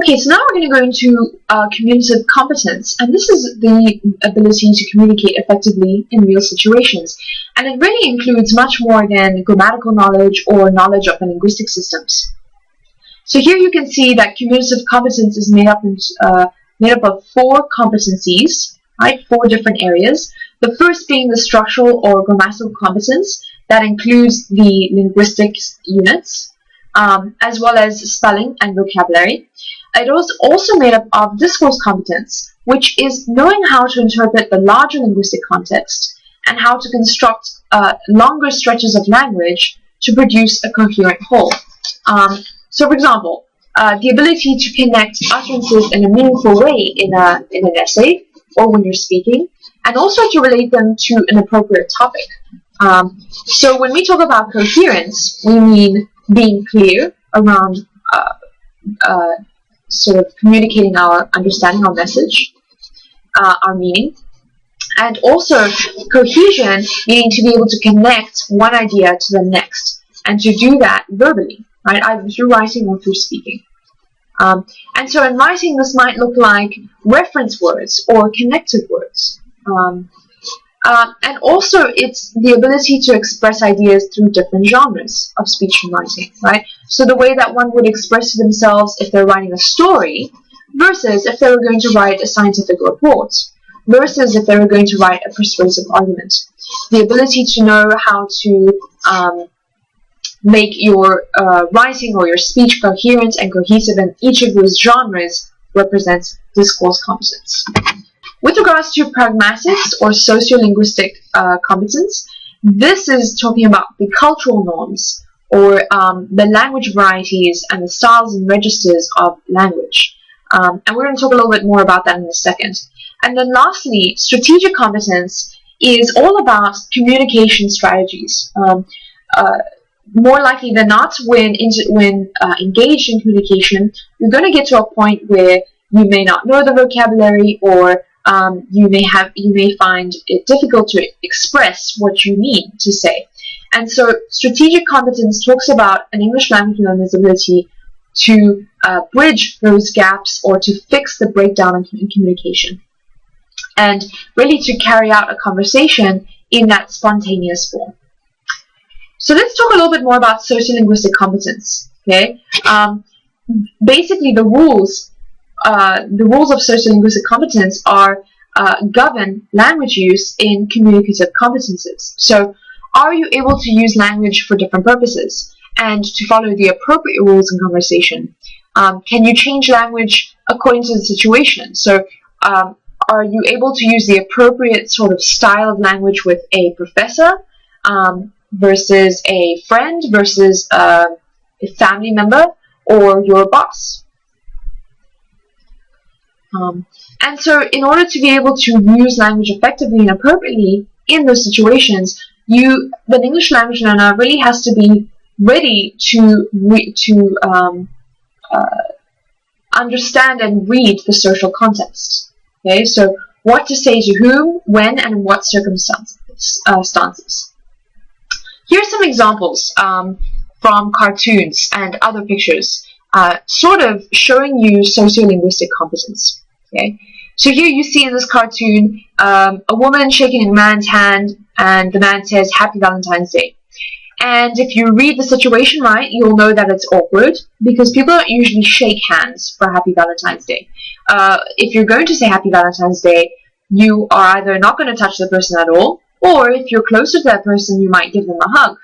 Okay, so now we're going to go into communicative competence, and this is the ability to communicate effectively in real situations. And it really includes much more than grammatical knowledge or knowledge of the linguistic systems. So here you can see that communicative competence is made up of 4 competencies, right? 4 different areas. The first being the structural or grammatical competence that includes the linguistic units, as well as spelling and vocabulary. It was also made up of discourse competence, which is knowing how to interpret the larger linguistic context and how to construct longer stretches of language to produce a coherent whole. So, for example, the ability to connect utterances in a meaningful way in an essay or when you're speaking, and also to relate them to an appropriate topic. So when we talk about coherence, we mean being clear around sort of communicating our understanding, our message, our meaning, and also cohesion, meaning to be able to connect one idea to the next, and to do that verbally, right, either through writing or through speaking. And so in writing, this might look like reference words or connected words. And also, it's the ability to express ideas through different genres of speech and writing, right? So the way that one would express themselves if they're writing a story versus if they were going to write a scientific report versus if they were going to write a persuasive argument. The ability to know how to make your writing or your speech coherent and cohesive in each of those genres represents discourse competence. With regards to pragmatics or sociolinguistic competence, this is talking about the cultural norms or the language varieties and the styles and registers of language. And we're going to talk a little bit more about that in a second. And then lastly, strategic competence is all about communication strategies. More likely than not, when engaged in communication, you're going to get to a point where you may not know the vocabulary, or you may find it difficult to express what you need to say. And so strategic competence talks about an English language learner's ability to bridge those gaps or to fix the breakdown in communication, and really to carry out a conversation in that spontaneous form. So let's talk a little bit more about sociolinguistic competence. Okay, basically the rules of sociolinguistic competence are govern language use in communicative competences. So, are you able to use language for different purposes and to follow the appropriate rules in conversation? Can you change language according to the situation? So, are you able to use the appropriate sort of style of language with a professor versus a friend versus a family member or your boss? And so in order to be able to use language effectively and appropriately in those situations, the English language learner really has to be ready to understand and read the social context. Okay, so what to say to whom, when, and in what circumstances. Here's some examples from cartoons and other pictures, sort of showing you sociolinguistic competence. Okay, so here you see in this cartoon a woman shaking a man's hand, and the man says, "Happy Valentine's Day." And if you read the situation right, you'll know that it's awkward because people don't usually shake hands for Happy Valentine's Day. If you're going to say Happy Valentine's Day, you are either not going to touch the person at all, or if you're closer to that person, you might give them a hug,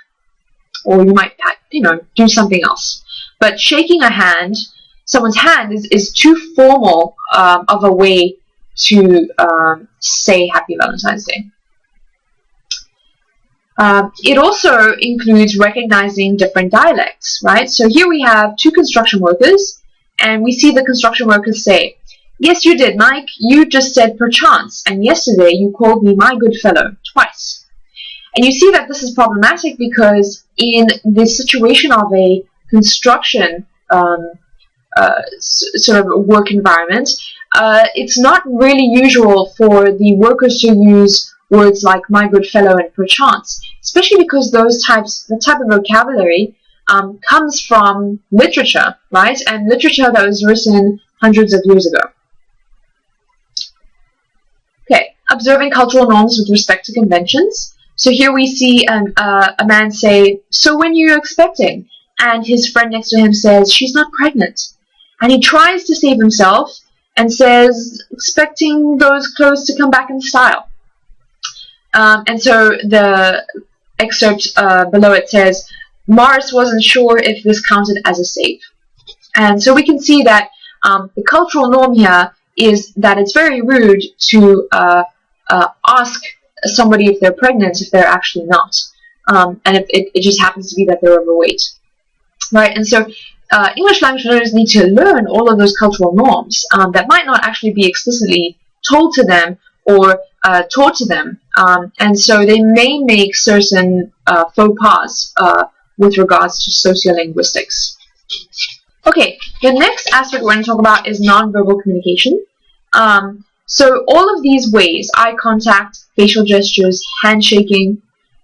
or you might, do something else. But shaking a hand, someone's hand, is too formal of a way to say Happy Valentine's Day. It also includes recognizing different dialects, right? So here we have 2 construction workers, and we see the construction workers say, "Yes, you did, Mike. You just said perchance, and yesterday you called me my good fellow twice." And you see that this is problematic because in the situation of a construction sort of work environment, it's not really usual for the workers to use words like my good fellow and perchance, especially because the type of vocabulary comes from literature, right? And literature that was written hundreds of years ago. Okay, observing cultural norms with respect to conventions. So here we see a man say, "So when you're expecting?" And his friend next to him says, "She's not pregnant." And he tries to save himself and says, "Expecting those clothes to come back in style." And so the excerpt below it says, Morris wasn't sure if this counted as a save. And so we can see that the cultural norm here is that it's very rude to ask somebody if they're pregnant if they're actually not. And if it just happens to be that they're overweight. Right? And so English language learners need to learn all of those cultural norms that might not actually be explicitly told to them or taught to them. And so they may make certain faux pas with regards to sociolinguistics. Okay, the next aspect we're going to talk about is nonverbal communication. So all of these ways, eye contact, facial gestures, handshaking,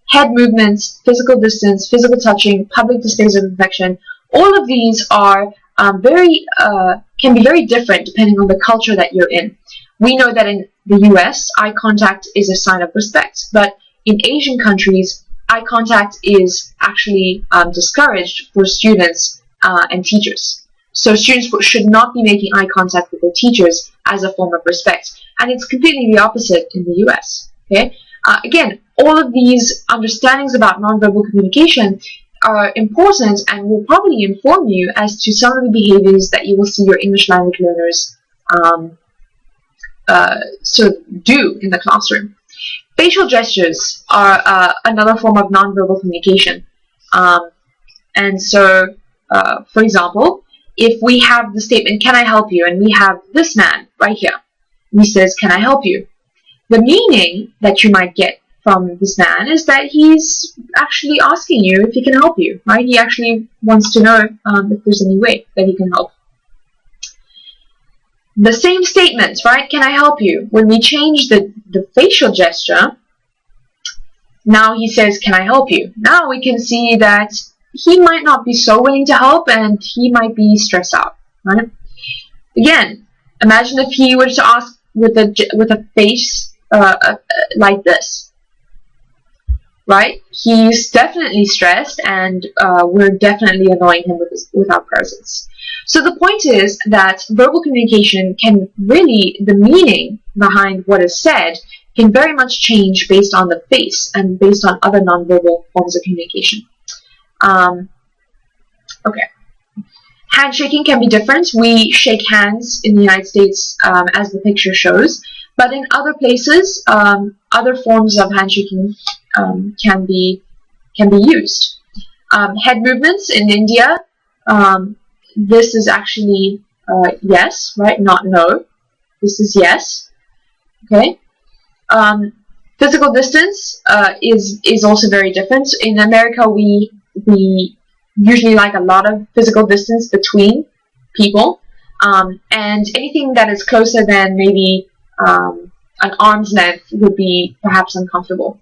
head movements, physical distance, physical touching, public displays of affection, all of these are can be very different depending on the culture that you're in. We know that in the US, eye contact is a sign of respect, but in Asian countries, eye contact is actually discouraged for students and teachers. So students should not be making eye contact with their teachers as a form of respect. And it's completely the opposite in the US. Okay? Again, all of these understandings about nonverbal communication are important and will probably inform you as to some of the behaviors that you will see your English language learners sort of do in the classroom. Facial gestures are another form of nonverbal communication. And so, for example, if we have the statement, "Can I help you?" and we have this man right here, and he says, "Can I help you?" The meaning that you might get from this man is that he's actually asking you if he can help you, right? He actually wants to know if there's any way that he can help. The same statement, right? "Can I help you?" When we change the facial gesture, now he says, "Can I help you?" Now we can see that he might not be so willing to help and he might be stressed out, right? Again, imagine if he were to ask with a face like this, right? He's definitely stressed and we're definitely annoying him with our presence. So the point is that verbal communication can really, the meaning behind what is said can very much change based on the face and based on other nonverbal forms of communication. Okay. Handshaking can be different. We shake hands in the United States as the picture shows, but in other places, other forms of handshaking can be used. Head movements in India, this is actually yes, right? Not no. This is yes. Okay. Physical distance is also very different. In America, we usually like a lot of physical distance between people, and anything that is closer than maybe an arm's length would be perhaps uncomfortable.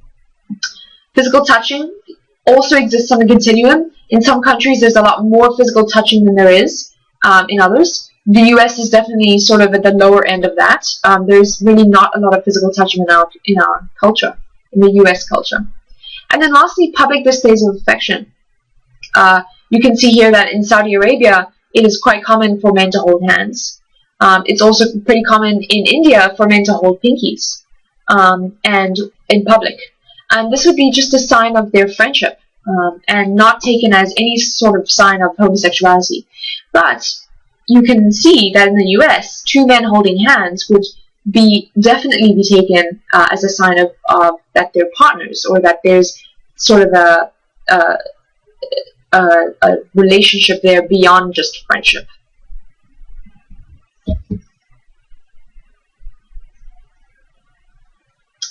Physical touching also exists on the continuum. In some countries, there's a lot more physical touching than there is in others. The US is definitely sort of at the lower end of that. There's really not a lot of physical touching in our culture, in the US culture. And then lastly, public displays of affection. You can see here that in Saudi Arabia, it is quite common for men to hold hands. It's also pretty common in India for men to hold pinkies and in public. And this would be just a sign of their friendship and not taken as any sort of sign of homosexuality. But you can see that in the US, two men holding hands would definitely be taken as a sign of that they're partners, or that there's sort of a relationship there beyond just friendship.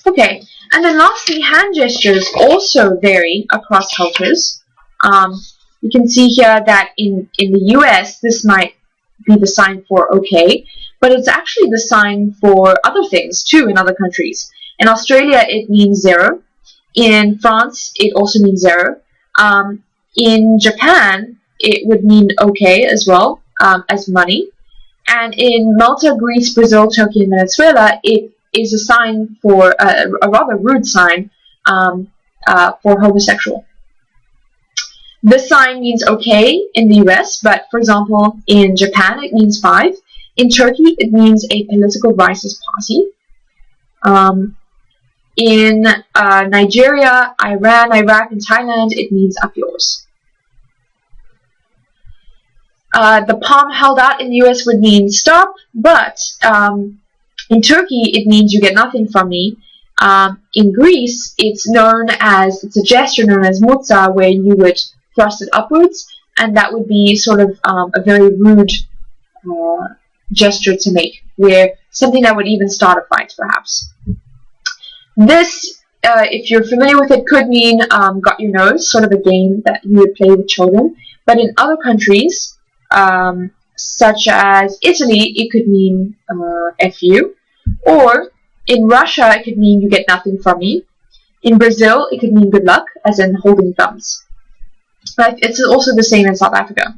Okay, and then lastly, hand gestures also vary across cultures. You can see here that in the US, this might be the sign for okay, but it's actually the sign for other things too in other countries. In Australia, it means 0. In France, it also means 0. In Japan, it would mean okay as well, as money. And in Malta, Greece, Brazil, Turkey, and Venezuela, it is a sign for a rather rude sign for homosexual. This sign means okay in the US, but for example, in Japan, it means 5. In Turkey, it means a political crisis party. In Nigeria, Iran, Iraq, and Thailand, it means up yours. The palm held out in the US would mean stop, but in Turkey, it means you get nothing from me. In Greece, it's a gesture known as mutsa, where you would thrust it upwards, and that would be sort of a very rude gesture to make, where something that would even start a fight, perhaps. This, if you're familiar with it, could mean got your nose, sort of a game that you would play with children. But in other countries, such as Italy, it could mean F you. Or in Russia, it could mean you get nothing from me. In Brazil, it could mean good luck, as in holding thumbs. But it's also the same in South Africa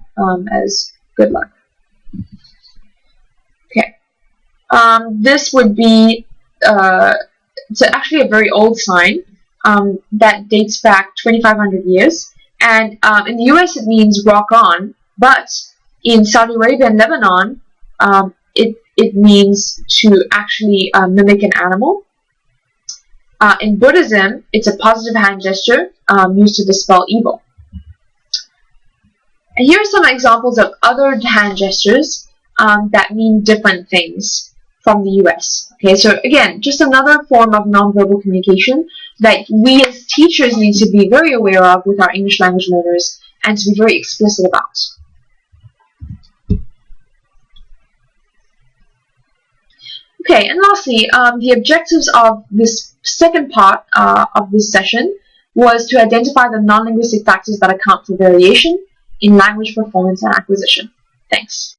as good luck. Okay. This would be it's actually a very old sign that dates back 2,500 years. And in the US, it means rock on. But in Saudi Arabia and Lebanon, it means to actually mimic an animal. In Buddhism, it's a positive hand gesture used to dispel evil. And here are some examples of other hand gestures that mean different things from the US. Okay, so again, just another form of nonverbal communication that we as teachers need to be very aware of with our English language learners and to be very explicit about. Okay, and lastly, the objectives of this second part of this session was to identify the non-linguistic factors that account for variation in language performance and acquisition. Thanks.